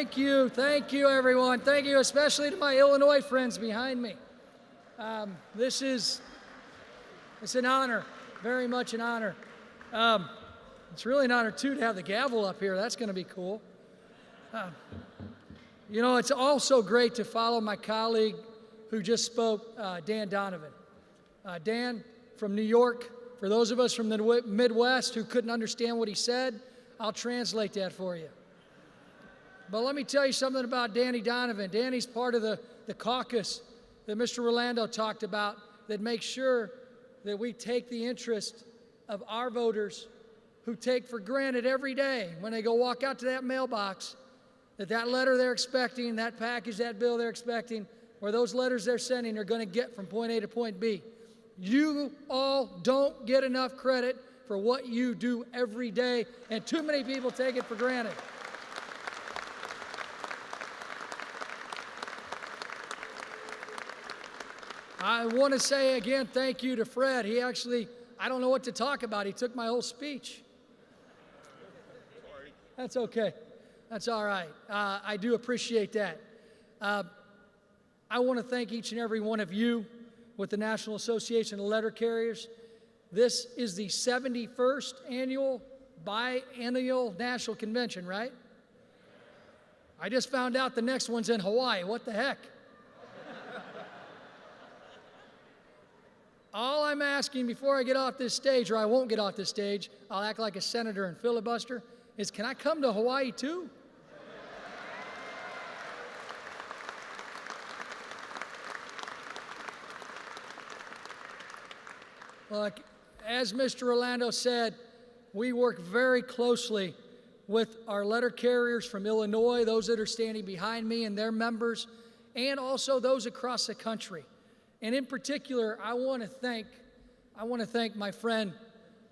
Thank you, everyone. Thank you, especially to my Illinois friends behind me. It's an honor, very much an honor. It's really an honor, too, to have the gavel up here. That's going to be cool. It's also great to follow my colleague who just spoke, Dan Donovan. Dan, from New York, for those of us from the Midwest who couldn't understand what he said, I'll translate that for you. But let me tell you something about Danny Donovan. Danny's part of the caucus that Mr. Rolando talked about that makes sure that we take the interest of our voters who take for granted every day when they go walk out to that mailbox that letter they're expecting, that package, that bill they're expecting, or those letters they're sending are going to get from point A to point B. You all don't get enough credit for what you do every day, and too many people take it for granted. I want to say again, thank you to Fred. He actually, I don't know what to talk about. He took my whole speech. Sorry. That's okay. That's all right. I do appreciate that. I want to thank each and every one of you with the National Association of Letter Carriers. This is the 71st annual biennial national convention, right? I just found out the next one's in Hawaii. What the heck? All I'm asking before I get off this stage, or I won't get off this stage, I'll act like a senator and filibuster, is can I come to Hawaii too? Look, as Mr. Rolando said, we work very closely with our letter carriers from Illinois, those that are standing behind me and their members, and also those across the country. And in particular, I want to thank my friend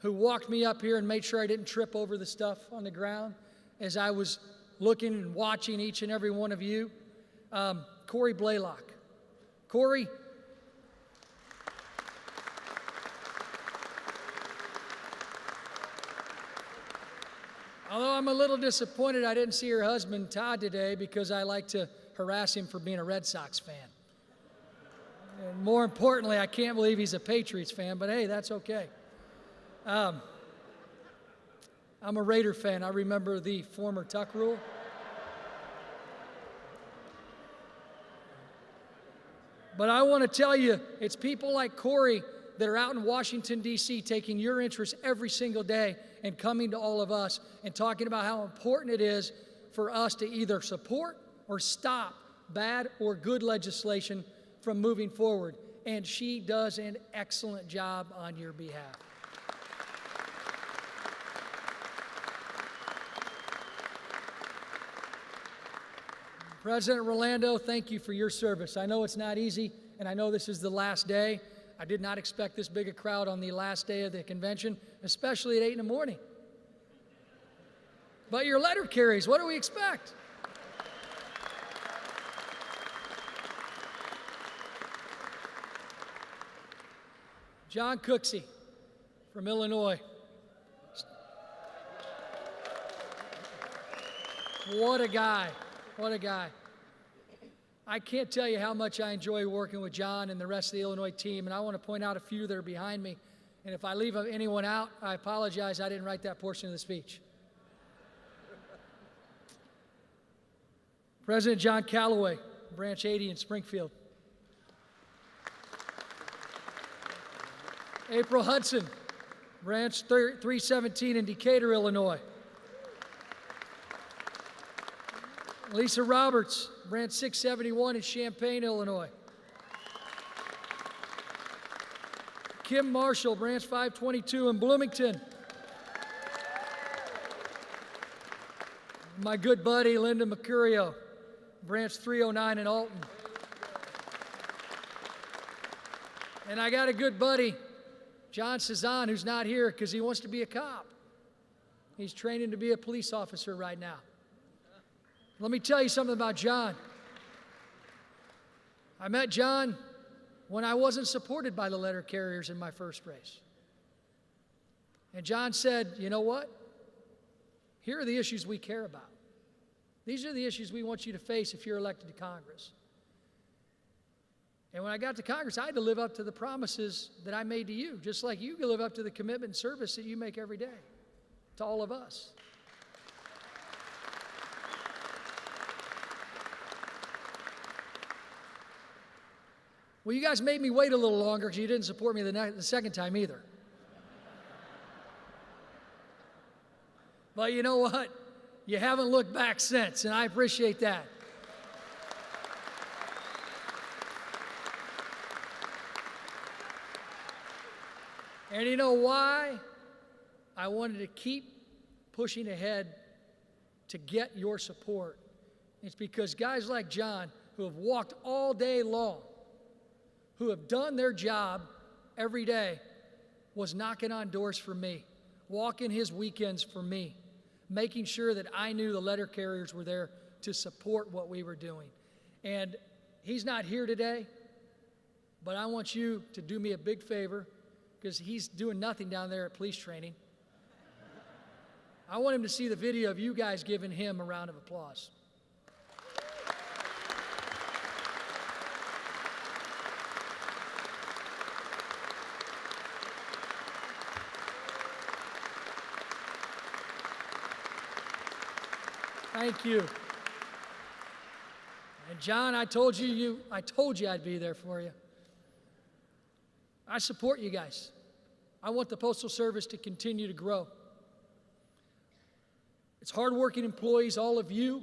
who walked me up here and made sure I didn't trip over the stuff on the ground as I was looking and watching each and every one of you, Corey Blaylock. Corey, although I'm a little disappointed I didn't see her husband Todd today because I like to harass him for being a Red Sox fan. And more importantly, I can't believe he's a Patriots fan, but hey, that's okay. I'm a Raider fan. I remember the former Tuck rule. But I want to tell you, it's people like Corey that are out in Washington, D.C., taking your interest every single day and coming to all of us and talking about how important it is for us to either support or stop bad or good legislation from moving forward, and she does an excellent job on your behalf. President Rolando, thank you for your service. I know it's not easy, and I know this is the last day. I did not expect this big a crowd on the last day of the convention, especially at 8 in the morning. But your letter carries, what do we expect? John Cooksey from Illinois. What a guy. What a guy. I can't tell you how much I enjoy working with John and the rest of the Illinois team, and I want to point out a few that are behind me. And if I leave anyone out, I apologize. I didn't write that portion of the speech. President John Calloway, Branch 80 in Springfield. April Hudson, Branch 317 in Decatur, Illinois. Lisa Roberts, Branch 671 in Champaign, Illinois. Kim Marshall, Branch 522 in Bloomington. My good buddy, Linda Mercurio, Branch 309 in Alton. And I got a good buddy, John Cezanne, who's not here because he wants to be a cop. He's training to be a police officer right now. Let me tell you something about John. I met John when I wasn't supported by the letter carriers in my first race. And John said, you know what? Here are the issues we care about. These are the issues we want you to face if you're elected to Congress. And when I got to Congress, I had to live up to the promises that I made to you, just like you can live up to the commitment and service that you make every day to all of us. Well, you guys made me wait a little longer because you didn't support me the second time either. But you know what? You haven't looked back since, and I appreciate that. And you know why I wanted to keep pushing ahead to get your support? It's because guys like John, who have walked all day long, who have done their job every day, was knocking on doors for me, walking his weekends for me, making sure that I knew the letter carriers were there to support what we were doing. And he's not here today, but I want you to do me a big favor, because he's doing nothing down there at police training. I want him to see the video of you guys giving him a round of applause. Thank you. And John, I told you I'd be there for you. I support you guys. I want the Postal Service to continue to grow. It's hardworking employees, all of you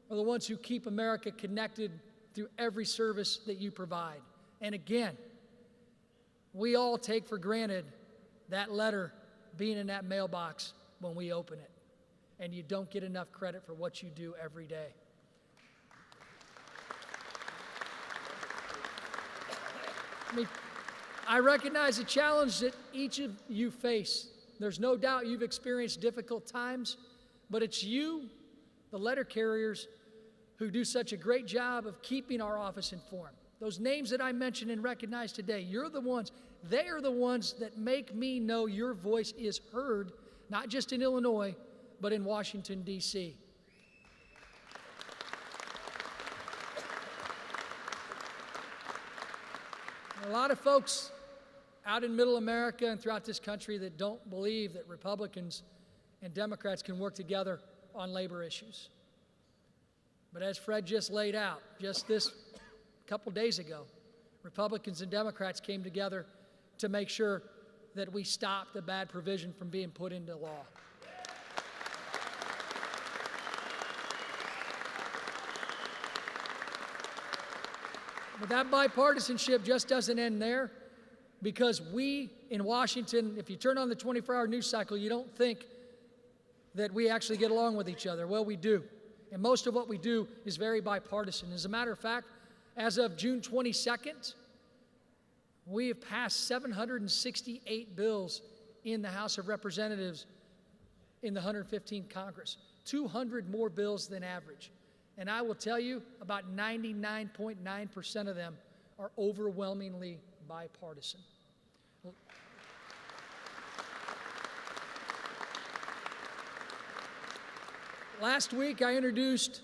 are the ones who keep America connected through every service that you provide. And again, we all take for granted that letter being in that mailbox when we open it. And you don't get enough credit for what you do every day. I recognize the challenge that each of you face. There's no doubt you've experienced difficult times, but it's you, the letter carriers, who do such a great job of keeping our office informed. Those names that I mentioned and recognize today, they are the ones that make me know your voice is heard, not just in Illinois, but in Washington, D.C. A lot of folks out in middle America and throughout this country that don't believe that Republicans and Democrats can work together on labor issues. But as Fred just laid out, just this couple days ago, Republicans and Democrats came together to make sure that we stop the bad provision from being put into law. But that bipartisanship just doesn't end there, because we in Washington, if you turn on the 24-hour news cycle, you don't think that we actually get along with each other. Well, we do. And most of what we do is very bipartisan. As a matter of fact, as of June 22nd, we have passed 768 bills in the House of Representatives in the 115th Congress, 200 more bills than average. And I will tell you, about 99.9% of them are overwhelmingly bipartisan. Last week, I introduced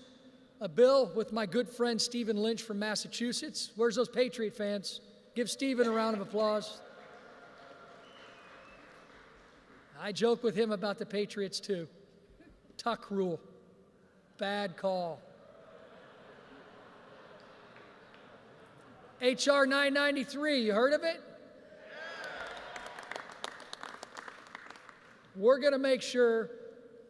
a bill with my good friend Stephen Lynch from Massachusetts. Where's those Patriot fans? Give Stephen a round of applause. I joke with him about the Patriots too. Tuck rule. Bad call. H.R. 993, you heard of it? We're going to make sure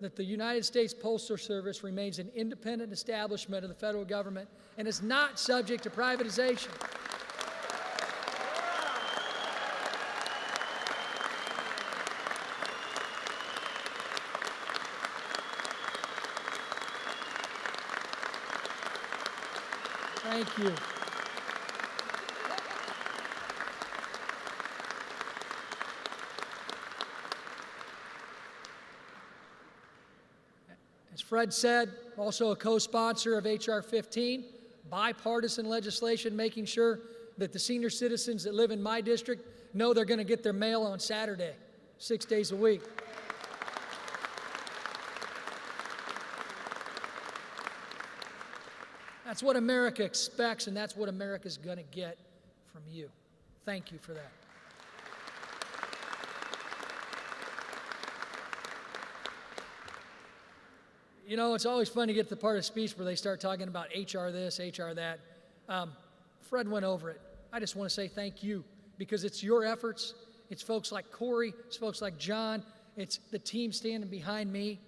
that the United States Postal Service remains an independent establishment of the federal government and is not subject to privatization. Thank you. As Fred said, also a co-sponsor of H.R. 15, bipartisan legislation making sure that the senior citizens that live in my district know they're going to get their mail on Saturday, 6 days a week. That's what America expects, and that's what America's going to get from you. Thank you for that. You know, it's always fun to get to the part of the speech where they start talking about HR this, HR that. Fred went over it. I just want to say thank you, because it's your efforts. It's folks like Corey. It's folks like John. It's the team standing behind me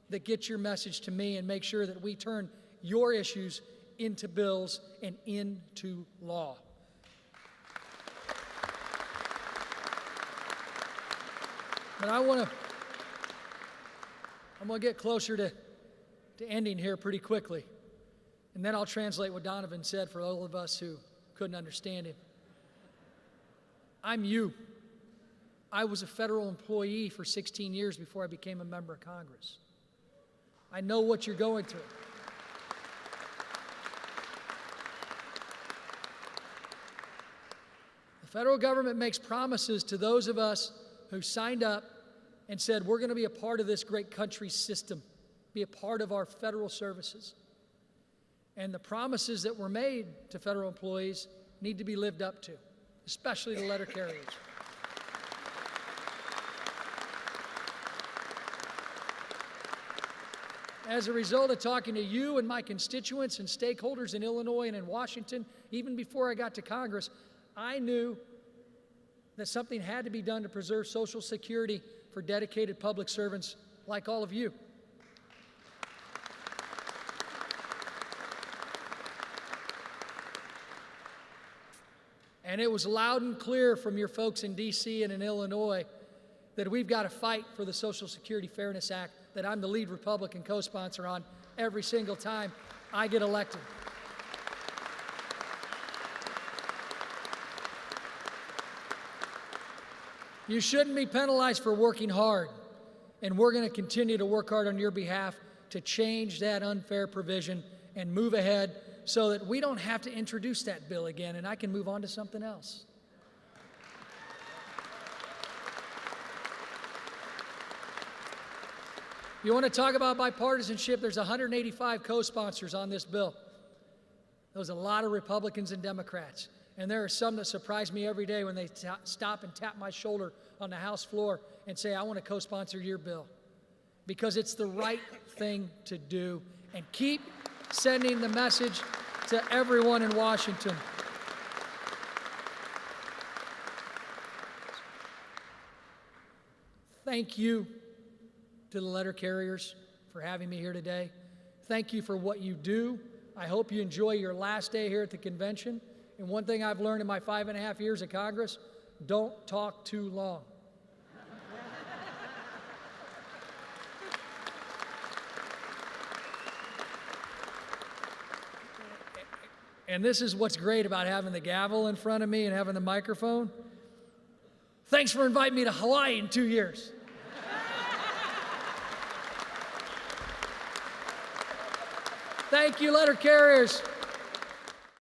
that get your message to me and make sure that we turn your issues into bills and into law. But I'm going to get closer to ending here pretty quickly. And then I'll translate what Donovan said for all of us who couldn't understand him. I'm you. I was a federal employee for 16 years before I became a member of Congress. I know what you're going through. The federal government makes promises to those of us who signed up and said, we're going to be a part of this great country's system, be a part of our federal services. And the promises that were made to federal employees need to be lived up to, especially the letter carriers. As a result of talking to you and my constituents and stakeholders in Illinois and in Washington, even before I got to Congress, I knew that something had to be done to preserve Social Security for dedicated public servants like all of you. And it was loud and clear from your folks in D.C. and in Illinois that we've got to fight for the Social Security Fairness Act that I'm the lead Republican co-sponsor on every single time I get elected. You shouldn't be penalized for working hard, and we're going to continue to work hard on your behalf to change that unfair provision and move ahead so that we don't have to introduce that bill again and I can move on to something else. You want to talk about bipartisanship? There's 185 co-sponsors on this bill. There's a lot of Republicans and Democrats. And there are some that surprise me every day when they stop and tap my shoulder on the House floor and say, I want to co-sponsor your bill. Because it's the right thing to do. And keep sending the message to everyone in Washington. Thank you to the letter carriers for having me here today. Thank you for what you do. I hope you enjoy your last day here at the convention. And one thing I've learned in my 5.5 years of Congress, don't talk too long. And this is what's great about having the gavel in front of me and having the microphone. Thanks for inviting me to Hawaii in 2 years. Thank you, letter carriers.